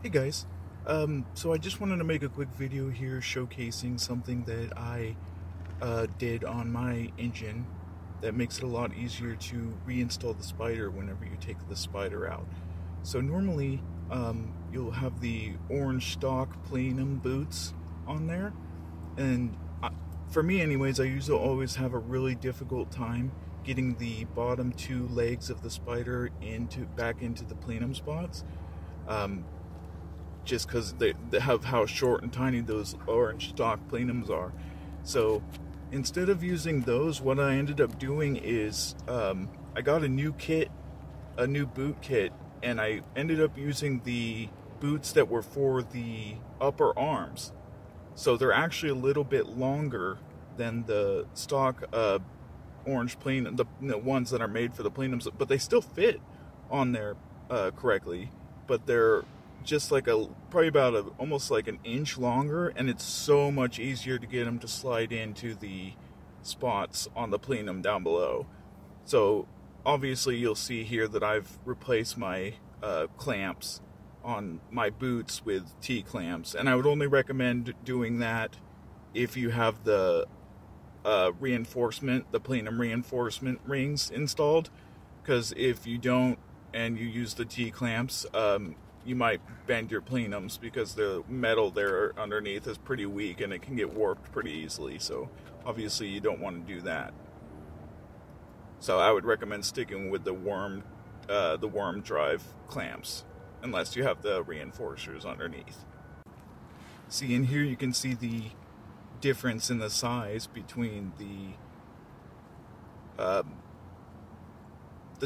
Hey guys, so I just wanted to make a quick video here showcasing something that I did on my engine that makes it a lot easier to reinstall the spider whenever you take the spider out. So normally you'll have the orange stock plenum boots on there, and for me anyways, I usually always have a really difficult time getting the bottom two legs of the spider back into the plenum spots. Just because they have how short and tiny those orange stock plenums are. So instead of using those, what I ended up doing is I got a new boot kit, and I ended up using the boots that were for the upper arms. So they're actually a little bit longer than the stock orange plenum, the ones that are made for the plenums, but they still fit on there correctly, but they're just like probably about almost like an inch longer, and it's so much easier to get them to slide into the spots on the plenum down below. So obviously you'll see here that I've replaced my clamps on my boots with T-clamps, and I would only recommend doing that if you have the the plenum reinforcement rings installed, because if you don't and you use the T-clamps, you might bend your plenums because the metal there underneath is pretty weak and it can get warped pretty easily. So obviously you don't want to do that. So I would recommend sticking with the worm drive clamps, unless you have the reinforcers underneath. See, in here you can see the difference in the size between the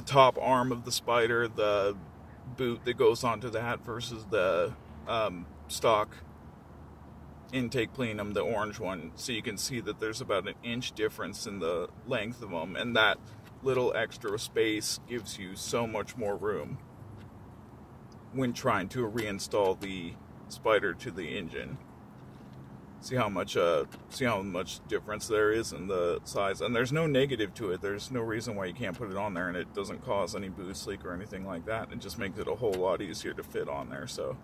top arm of the spider, the boot that goes onto that, versus the stock intake plenum, the orange one. So you can see that there's about an inch difference in the length of them, and that little extra space gives you so much more room when trying to reinstall the spider to the engine. See how much difference there is in the size, and there's no negative to it. There's no reason why you can't put it on there, and it doesn't cause any boost leak or anything like that. It just makes it a whole lot easier to fit on there. So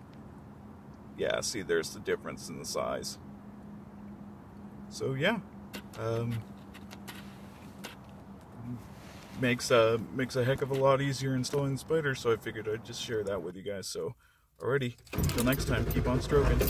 yeah, see, there's the difference in the size. So yeah, makes a heck of a lot easier installing the spider. So I figured I'd just share that with you guys. So alrighty, until next time, keep on stroking.